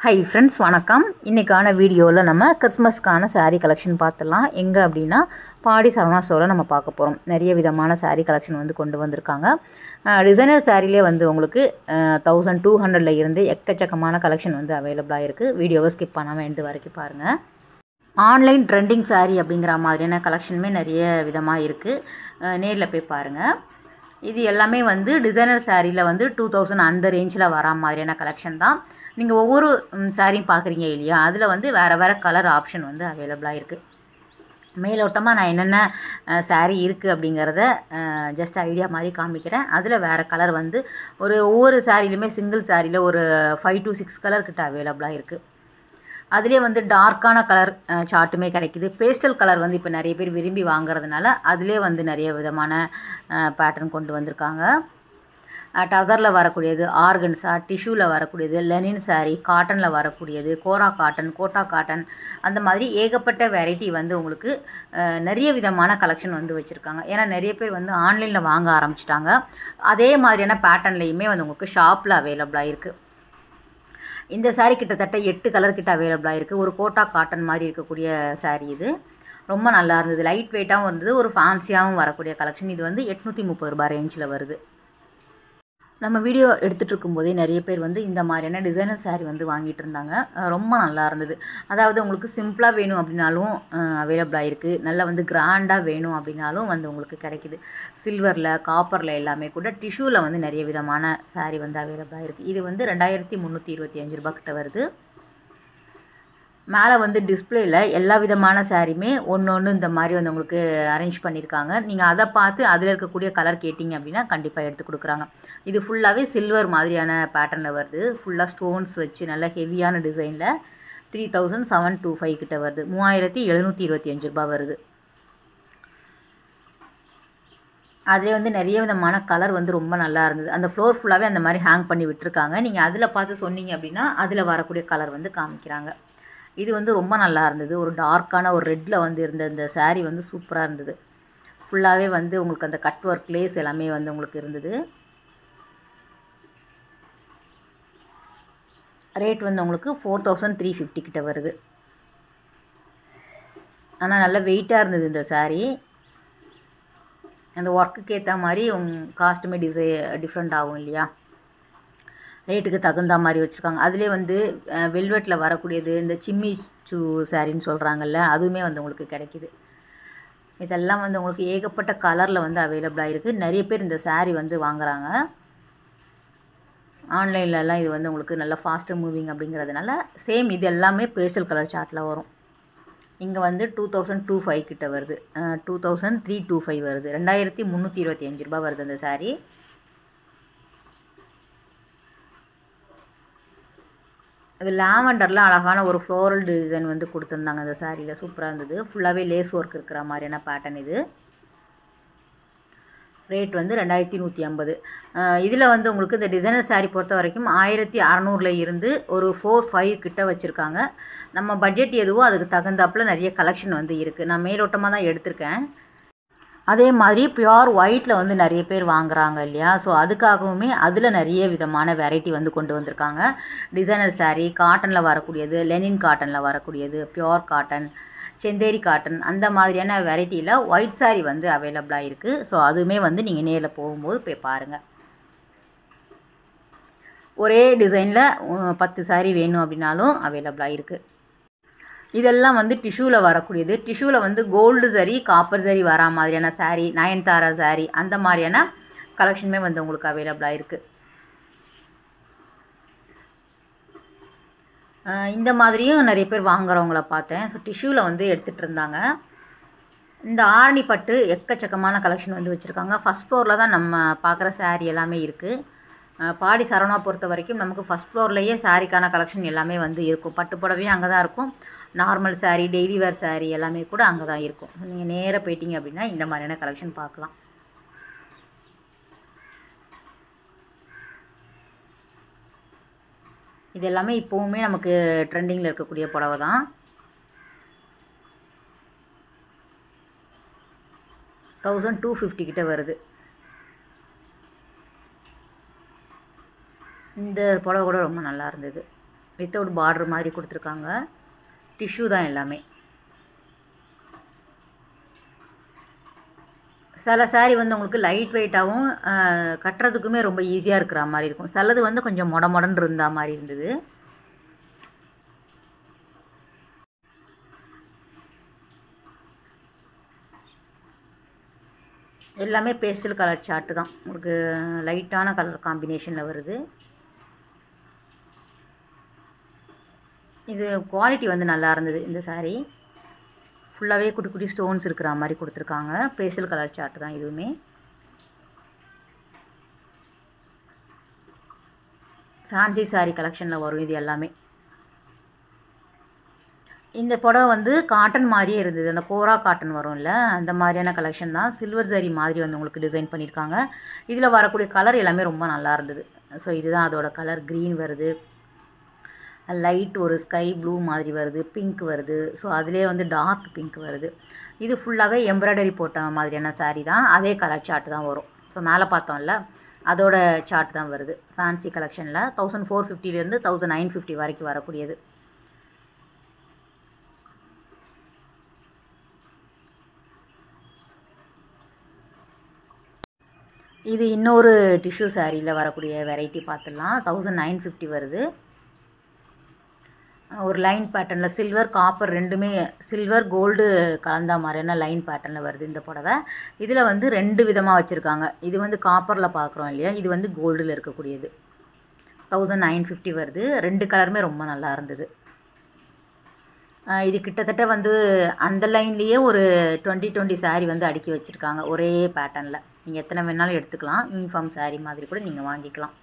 Hi friends, வணக்கம். இன்றைக்கான வீடியோவில் நம்ம கிறிஸ்மஸ்க்கான சாரீ கலெக்ஷன் பார்த்துடலாம். எங்கே அப்படின்னா பாடி சரவணா ஸ்டோரில் நம்ம பார்க்க போகிறோம். நிறைய விதமான சாரீ கலெக்ஷன் வந்து கொண்டு வந்திருக்காங்க. டிசைனர் சாரீலே வந்து உங்களுக்கு 1200 இருந்து எக்கச்சக்கமான கலெக்ஷன் வந்து அவைலபிளாக இருக்குது. வீடியோவை ஸ்கிப் பண்ணாமல் எண்டு வரைக்கும் பாருங்கள். ஆன்லைன் ட்ரெண்டிங் சாரீ அப்படிங்கிற மாதிரியான கலெக்ஷனுமே நிறைய விதமாக இருக்குது. நேரில் போய் பாருங்கள். இது எல்லாமே வந்து டிசைனர் சாரியில் வந்து 2000 அந்த ரேஞ்சில் வரா மாதிரியான கலெக்ஷன் தான். நீங்கள் ஒவ்வொரு சாரியும் பார்க்குறீங்க இல்லையா, அதில் வந்து வேறு கலர் ஆப்ஷன் வந்து அவைலபிளாக இருக்குது. மேலோட்டமாக நான் என்னென்ன சாரீ இருக்குது அப்படிங்கிறத ஜஸ்ட் ஐடியா மாதிரி காமிக்கிறேன். அதில் வேறு கலர் வந்து ஒவ்வொரு சாரிலையுமே சிங்கிள் சாரியில் ஒரு 5 to 6 கலர் கிட்ட அவைலபிளாக இருக்குது. அதிலே வந்து டார்க்கான கலர் சார்ட்டுமே கிடைக்கிது. பேஸ்டல் கலர் வந்து இப்போ நிறைய பேர் விரும்பி வாங்குறதுனால அதிலே வந்து நிறைய விதமான பேட்டர்ன் கொண்டு வந்திருக்காங்க. டசரில் வரக்கூடியது, ஆர்கன்ஸா, டிஷ்யூவில் வரக்கூடியது, லெனின் சாரீ, காட்டனில் வரக்கூடியது, கோரா காட்டன், கோட்டா காட்டன், அந்த மாதிரி ஏகப்பட்ட வெரைட்டி வந்து உங்களுக்கு நிறைய விதமான கலெக்ஷன் வந்து வச்சுருக்காங்க. ஏன்னா நிறைய பேர் வந்து ஆன்லைனில் வாங்க ஆரம்பிச்சிட்டாங்க. அதே மாதிரியான பேட்டர்ன்லேயுமே வந்து உங்களுக்கு ஷாப்பில் அவைலபிளாக இருக்குது. இந்த சாரீ கிட்டத்தட்ட 8 கலர் கிட்ட அவைலபிளாக இருக்குது. ஒரு கோட்டா காட்டன் மாதிரி இருக்கக்கூடிய சாரீ இது. ரொம்ப நல்லா இருந்தது. லைட் வெயிட்டாகவும் இருந்தது, ஒரு ஃபேன்சியாகவும் வரக்கூடிய கலெக்ஷன். இது வந்து 830 ரூபாய் ரேஞ்சில் வருது. நம்ம வீடியோ எடுத்துகிட்டு இருக்கும்போதே நிறைய பேர் வந்து இந்த மாதிரியான டிசைனர் சாரீ வந்து வாங்கிட்டு இருந்தாங்க. ரொம்ப நல்லா இருந்தது. அதாவது உங்களுக்கு சிம்பிளாக வேணும் அப்படின்னாலும் அவைலபிளாக இருக்குது. நல்லா வந்து கிராண்டாக வேணும் அப்படின்னாலும் வந்து உங்களுக்கு கிடைக்கிது. சில்வரில், காப்பரில் எல்லாமே கூட. டிஷ்யூவில் வந்து நிறைய விதமான சாரீ வந்து அவைலபிளாக இருக்குது. இது வந்து 2325 ரூபா கிட்ட வருது. மேலே வந்து டிஸ்பிளேயில் எல்லா விதமான சாரியுமே ஒன்று இந்த மாதிரி வந்து உங்களுக்கு அரேஞ்ச் பண்ணியிருக்காங்க. நீங்கள் அதை பார்த்து அதில் இருக்கக்கூடிய கலர் கேட்டிங்க அப்படின்னா கண்டிப்பாக எடுத்து கொடுக்குறாங்க. இது ஃபுல்லாகவே சில்வர் மாதிரியான பேட்டர்னில் வருது. ஃபுல்லாக ஸ்டோன்ஸ் வச்சு நல்ல ஹெவியான டிசைனில் 3725 கிட்ட வருது. 3725 ரூபா வருது. அதிலே வந்து நிறைய விதமான கலர் வந்து ரொம்ப நல்லா இருந்தது. அந்த ஃப்ளோர் ஃபுல்லாகவே அந்த மாதிரி ஹேங் பண்ணி விட்டுருக்காங்க. நீங்கள் அதில் பார்த்து சொன்னீங்க அப்படின்னா அதில் வரக்கூடிய கலர் வந்து காமிக்கிறாங்க. இது வந்து ரொம்ப நல்லா இருந்தது. ஒரு டார்க்கான ஒரு ரெட்டில் வந்து இருந்த இந்த சாரீ வந்து சூப்பராக இருந்தது. ஃபுல்லாகவே வந்து உங்களுக்கு அந்த கட் ஒர்க் லேஸ் எல்லாமே வந்து உங்களுக்கு இருந்தது. ரேட் வந்து உங்களுக்கு 4350 கிட்ட வருது. ஆனால் நல்ல வெயிட்டாக இருந்தது இந்த சாரீ. அந்த ஒர்க்குக்கு ஏற்ற மாதிரி காஸ்ட்டுமே டிஃப்ரெண்ட் ஆகும் இல்லையா, ரேட்டுக்கு தகுந்த மாதிரி வச்சுருக்காங்க. அதிலே வந்து வெல்வெட்டில் வரக்கூடியது, இந்த சிம்மி சூ சாரின்னு சொல்கிறாங்கல்ல, அதுவுமே வந்து உங்களுக்கு கிடைக்கிது. இதெல்லாம் வந்து உங்களுக்கு ஏகப்பட்ட கலரில் வந்து அவைலபிளாக இருக்குது. நிறைய பேர் இந்த சாரீ வந்து வாங்குகிறாங்க. ஆன்லைன்லலாம் இது வந்து உங்களுக்கு நல்லா ஃபாஸ்ட்டு மூவிங் அப்படிங்கிறதுனால சேம் இது எல்லாமே பேஸ்டல் கலர் சார்ட்டில் வரும். இங்கே வந்து 2025 கிட்ட வருது. 2325 வருது. 2325 ரூபா வருது அந்த சாரீ. அது லாவெண்டரில் அழகான ஒரு ஃப்ளோரல் டிசைன் வந்து கொடுத்துருந்தாங்க அந்த சாரியில். சூப்பராக இருந்தது. ஃபுல்லாகவே லேஸ் ஒர்க் இருக்கிற மாதிரியான பேட்டர்ன் இது. ரேட் வந்து 2150. இதில் வந்து உங்களுக்கு இந்த டிசைனர் சாரீ பொறுத்த வரைக்கும் 1600 இருந்து ஒரு 45 கிட்ட வச்சுருக்காங்க. நம்ம பட்ஜெட் எதுவோ அதுக்கு தகுந்தாப்பில் நிறைய கலெக்ஷன் வந்து இருக்குது. நான் மேலோட்டமாக தான் எடுத்திருக்கேன். அதே மாதிரி பியோர் ஒயிட்டில் வந்து நிறைய பேர் வாங்குகிறாங்க இல்லையா, ஸோ அதுக்காகவுமே அதில் நிறைய விதமான வெரைட்டி வந்து கொண்டு வந்திருக்காங்க. டிசைனர் சாரீ, காட்டனில் வரக்கூடியது, லெனின் காட்டனில் வரக்கூடியது, பியோர் காட்டன், செந்தேரி காட்டன், அந்த மாதிரியான வெரைட்டியில் ஒயிட் சாரீ வந்து அவைலபிளாக இருக்குது. ஸோ அதுவுமே வந்து நீங்கள் நேரில் போகும்போது போய் பாருங்கள். ஒரே டிசைனில் 10 சாரீ வேணும் அப்படின்னாலும் அவைலபிளாக இருக்குது. இதெல்லாம் வந்து டிஷ்யூவில் வரக்கூடியது. டிஷ்யூவில் வந்து கோல்டு சரி, காப்பர் சரி வரா மாதிரியான சாரீ, நயன்தாரா சாரீ, அந்த மாதிரியான கலெக்ஷனுமே வந்து உங்களுக்கு அவைலபிளாக இருக்குது. இந்த மாதிரியும் நிறைய பேர் வாங்குறவங்கள பார்த்தேன். ஸோ டிஷ்யூவில் வந்து எடுத்துகிட்டு இருந்தாங்க. இந்த ஆரணி பட்டு எக்கச்சக்கமான கலெக்ஷன் வந்து வச்சுருக்காங்க. ஃபஸ்ட் ஃப்ளோரில் தான் நம்ம பார்க்குற சாரீ எல்லாமே இருக்குது. பாடி சரவணா பொறுத்த வரைக்கும் நமக்கு ஃபஸ்ட் ஃப்ளோர்லேயே சாரீக்கான கலெக்ஷன் எல்லாமே வந்து இருக்கும். பட்டு புடவையும் அங்கே தான் இருக்கும். நார்மல் சாரீ, டெய்லி வேர் சாரீ எல்லாமே கூட அங்கே தான் இருக்கும். நீங்கள் நேராக போயிட்டீங்க அப்படின்னா இந்த மாதிரியான கலெக்ஷன் பார்க்கலாம். இது எல்லாமே இப்போவுமே நமக்கு ட்ரெண்டிங்கில் இருக்கக்கூடிய புடவை தான். 1250 கிட்ட வருது. இந்த புடவை கூட ரொம்ப நல்லா இருந்தது. வித்தவுட் பார்டர் மாதிரி கொடுத்துருக்காங்க. டிஷ்யூ தான் எல்லாமே. சில சாரீ வந்து உங்களுக்கு லைட் வெயிட்டாகவும் கட்டுறதுக்குமே ரொம்ப ஈஸியாக இருக்கிற மாதிரி இருக்கும். சிலது வந்து கொஞ்சம் மொடன்னு இருந்தா மாதிரி இருந்தது. எல்லாமே பேஸ்டல் கலர் சார்ட்டு தான். உங்களுக்கு லைட்டான கலர் காம்பினேஷனில் வருது. இது குவாலிட்டி வந்து நல்லா இருந்தது. இந்த சாரீ ஃபுல்லாகவே குட்டி குட்டி ஸ்டோன்ஸ் இருக்கிற மாதிரி கொடுத்துருக்காங்க. பேஸ்டல் கலர் சார்ட்டு தான் இதுவுமே. ஃபேன்சி சாரீ கலெக்ஷனில் வரும் இது எல்லாமே. இந்த புடவை வந்து காட்டன் மாதிரியே இருந்தது. அந்த கோரா காட்டன் வரும்ல, அந்த மாதிரியான கலெக்ஷன் தான். சில்வர் ஜரி மாதிரி வந்து உங்களுக்கு டிசைன் பண்ணியிருக்காங்க. இதில் வரக்கூடிய கலர் எல்லாமே ரொம்ப நல்லா இருந்தது. ஸோ இதுதான் அதோட கலர். க்ரீன் வருது, லைட் ஒரு ஸ்கை ப்ளூ மாதிரி வருது, பிங்க் வருது. ஸோ அதிலே வந்து டார்க் பிங்க் வருது. இது ஃபுல்லாகவே எம்ப்ராய்டரி போட்ட மாதிரியான சாரீ தான். அதே கலர் சார்ட் தான் வரும். ஸோ மேலே பார்த்தோம்ல, அதோட சார்ட் தான் வருது. ஃபேன்சி கலெக்ஷனில் 1450லேருந்து 1950 வரைக்கும் வரக்கூடியது. இது இன்னொரு டிஷ்யூ சாரியில் வரக்கூடிய வெரைட்டி பார்த்துடலாம். 1950 வருது. ஒரு லைன் பேட்டர்னில் சில்வர் காப்பர் ரெண்டுமே, சில்வர் கோல்டு கலந்த மாதிரியான லைன் பேட்டர்னில் வருது இந்த புடவை. இதில் வந்து 2 விதமாக வச்சுருக்காங்க. இது வந்து காப்பரில் பார்க்குறோம் இல்லையா, இது வந்து கோல்டில் இருக்கக்கூடியது. 1950 வருது. 2 கலருமே ரொம்ப நல்லா இருந்தது. இது கிட்டத்தட்ட வந்து அந்த லைன்லேயே ஒரு 20 சாரீ வந்து அடுக்கி வச்சுருக்காங்க ஒரே பேட்டர்னில். நீங்கள் எத்தனை வேணாலும் எடுத்துக்கலாம். யூனிஃபார்ம் சாரீ மாதிரி கூட நீங்கள் வாங்கிக்கலாம்.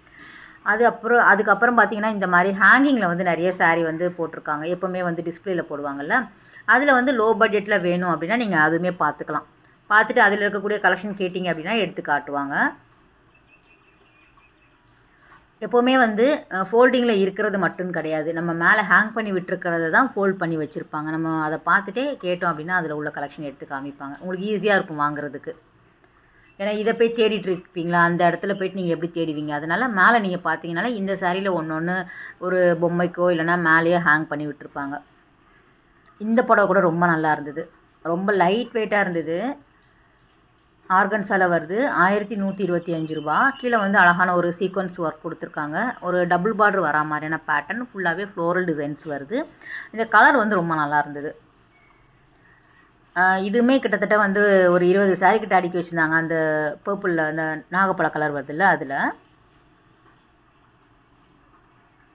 அதுக்கப்புறம் பார்த்தீங்கன்னா இந்த மாதிரி ஹேங்கிங்கில் வந்து நிறைய சாரீ வந்து போட்டிருக்காங்க. எப்போவுமே வந்து டிஸ்பிளேயில் போடுவாங்கள்ல, அதில் வந்து லோ பட்ஜெட்டில் வேணும் அப்படின்னா நீங்கள் அதுவுமே பார்த்துக்கலாம். பார்த்துட்டு அதில் இருக்கக்கூடிய கலெக்ஷன் கேட்டிங்க அப்படின்னா எடுத்து காட்டுவாங்க. எப்போவுமே வந்து ஃபோல்டிங்கில் இருக்கிறது மட்டும் கிடையாது, நம்ம மேலே ஹேங் பண்ணி விட்டுருக்கிறத தான் ஃபோல்ட் பண்ணி வச்சுருப்பாங்க. நம்ம அதை பார்த்துட்டே கேட்டோம் அப்படின்னா அதில் உள்ள கலெக்ஷன் எடுத்து காமிப்பாங்க. உங்களுக்கு ஈஸியாக இருக்கும் வாங்குறதுக்கு. ஏன்னா இதை போய் தேடிட்டு இருப்பீங்களா, அந்த இடத்துல போய்ட்டு நீங்கள் எப்படி தேடுவீங்க. அதனால் மேலே நீங்கள் பார்த்தீங்கனால இந்த சாரியில் ஒன்று ஒரு பொம்மைக்கோ இல்லைனா மேலேயோ ஹேங் பண்ணி விட்டுருப்பாங்க. இந்த புடவை கூட ரொம்ப நல்லா இருந்தது. ரொம்ப லைட் வெயிட்டாக இருந்தது. ஆர்கன்ஸால வருது. 1125 ரூபா. கீழே வந்து அழகான ஒரு சீக்வன்ஸ் ஒர்க் கொடுத்துருக்காங்க. ஒரு டபுள் பார்டர் வரா மாதிரியான பேட்டர்ன். ஃபுல்லாகவே ஃப்ளோரல் டிசைன்ஸ் வருது. இந்த கலர் வந்து ரொம்ப நல்லா இருந்தது. இதுவுமே கிட்டத்தட்ட வந்து ஒரு 20 சாரீ கிட்ட அடுக்கி வச்சுருந்தாங்க. அந்த பர்பிளில் அந்த நாகப்பழ கலர் வருதுல்ல அதில்.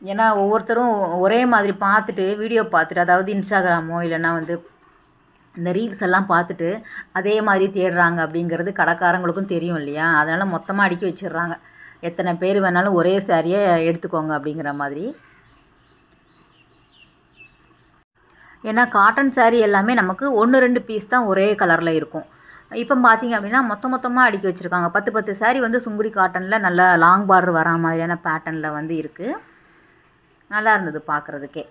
ஏன்னா ஒவ்வொருத்தரும் ஒரே மாதிரி பார்த்துட்டு வீடியோ பார்த்துட்டு, அதாவது இன்ஸ்டாகிராமோ இல்லைன்னா வந்து இந்த ரீல்ஸ் எல்லாம் பார்த்துட்டு அதே மாதிரி தேடுறாங்க அப்படிங்கிறது கடைக்காரங்களுக்கும் தெரியும் இல்லையா. அதனால் மொத்தமாக அடுக்கி வச்சிடுறாங்க. எத்தனை பேர் வேணாலும் ஒரே சாரியை எடுத்துக்கோங்க அப்படிங்கிற மாதிரி. ஏன்னா காட்டன் சாரீ எல்லாமே நமக்கு 1-2 பீஸ் தான் ஒரே கலரில் இருக்கும். இப்போ பார்த்தீங்க அப்படின்னா மொத்தமாக அடுக்கி வச்சுருக்காங்க. 10 சாரீ வந்து சுங்குடி காட்டனில் நல்லா லாங் பார்டர் வரா மாதிரியான பேட்டர்னில் வந்து இருக்குது. நல்லா இருந்தது பார்க்குறதுக்கே.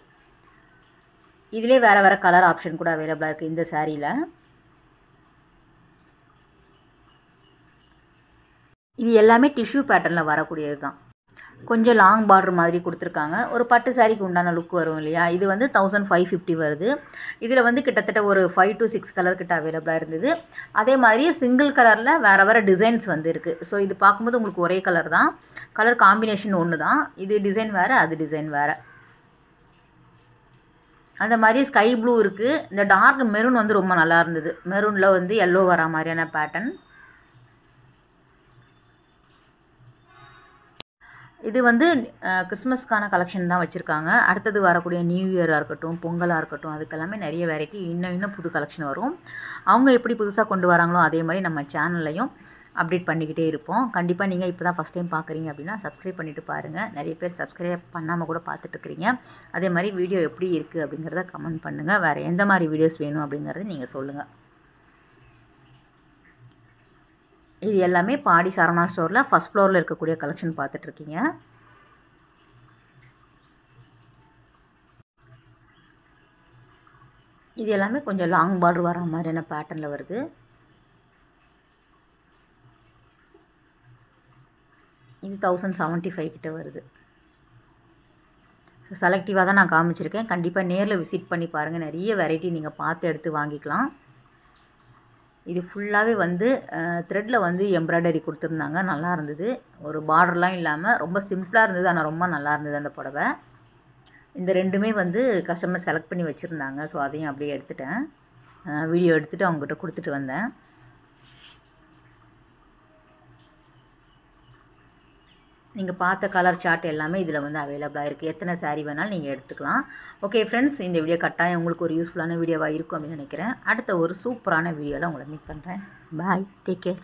இதிலே வேறு கலர் ஆப்ஷன் கூட அவைலபிளாக இருக்குது இந்த சாரியில். இது எல்லாமே டிஷ்யூ பேட்டர்னில் வரக்கூடியது தான். கொஞ்சம் லாங் பார்டர் மாதிரி கொடுத்துருக்காங்க. ஒரு பட்டு சாரிக்கு உண்டான லுக் வரும் இல்லையா. இது வந்து 1550 வருது. இதில் வந்து கிட்டத்தட்ட ஒரு 5 to 6 கலர் கிட்ட அவைலபிளாக இருந்தது. அதே மாதிரி சிங்கிள் கலரில் வேறு டிசைன்ஸ் வந்து இருக்குது. ஸோ இது பார்க்கும்போது உங்களுக்கு ஒரே கலர் தான், கலர் காம்பினேஷன் ஒன்று தான். இது டிசைன் வேறு, அது டிசைன் வேறு. அந்த மாதிரி ஸ்கை ப்ளூ இருக்குது. இந்த டார்க் மெரூன் வந்து ரொம்ப நல்லா இருந்தது. மெரூனில் வந்து எல்லோ வரா மாதிரியான பேட்டர்ன். இது வந்து கிறிஸ்மஸ்க்கான கலெக்ஷன் தான் வச்சுருக்காங்க. அடுத்தது வரக்கூடிய நியூ இயராக இருக்கட்டும், பொங்கலாக இருக்கட்டும், அதுக்கெல்லாமே நிறைய வெரைட்டி இன்னும் புது கலெக்ஷன் வரும். அவங்க எப்படி புதுசாக கொண்டு வராங்களோ அதே மாதிரி நம்ம சேனல்லையும் அப்டேட் பண்ணிக்கிட்டே இருப்போம். கண்டிப்பாக நீங்கள் இப்போ தான் ஃபஸ்ட் டைம் பார்க்குறீங்க அப்படின்னா சப்ஸ்கிரைப் பண்ணிவிட்டு பாருங்கள். நிறைய பேர் சப்ஸ்கிரைப் பண்ணாமல் கூட பார்த்துட்ருக்குறீங்க. அதே மாதிரி வீடியோ எப்படி இருக்குது அப்படிங்கிறத கமெண்ட் பண்ணுங்கள். வேறு எந்த மாதிரி வீடியோஸ் வேணும் அப்படிங்கிறத நீங்கள் சொல்லுங்கள். இது எல்லாமே பாடி சரவணா ஸ்டோரில் ஃபஸ்ட் ஃப்ளோரில் இருக்கக்கூடிய கலெக்ஷன் பார்த்துட்ருக்கீங்க. இது எல்லாமே கொஞ்சம் லாங் பார்டர் வர மாதிரியான பேட்டர்னில் வருது. இது 1075 கிட்ட வருது. ஸோ செலக்டிவாக தான் நான் காமிச்சிருக்கேன். கண்டிப்பாக நேரில் விசிட் பண்ணி பாருங்கள். நிறைய வெரைட்டி நீங்கள் பார்த்து எடுத்து வாங்கிக்கலாம். இது ஃபுல்லாகவே வந்து த்ரெட்டில் வந்து எம்ப்ராய்டரி கொடுத்துருந்தாங்க. நல்லா இருந்தது. ஒரு பார்டர்லாம் இல்லாமல் ரொம்ப சிம்பிளாக இருந்தது. ஆனால் ரொம்ப நல்லா இருந்தது அந்த புடவை. இந்த ரெண்டுமே வந்து கஸ்டமர் செலக்ட் பண்ணி வச்சுருந்தாங்க. ஸோ அதையும் அப்படியே எடுத்துட்டேன். வீடியோ எடுத்துகிட்டு அவங்ககிட்ட கொடுத்துட்டு வந்தேன். நீங்கள் பார்த்த கலர் சார்ட் எல்லாமே இதில் வந்து அவைலபிளாக இருக்குது. எத்தனை சாரீ வேணாலும் நீங்கள் எடுத்துக்கலாம். ஓகே ஃப்ரெண்ட்ஸ், இந்த வீடியோ கட்டாயம் உங்களுக்கு ஒரு யூஸ்ஃபுல்லான வீடியோவாக இருக்கும் அப்படின்னு நினைக்கிறேன். அடுத்த ஒரு சூப்பரான வீடியோவில் உங்களை மீட் பண்ணுறேன். பாய், டேக் கேர்.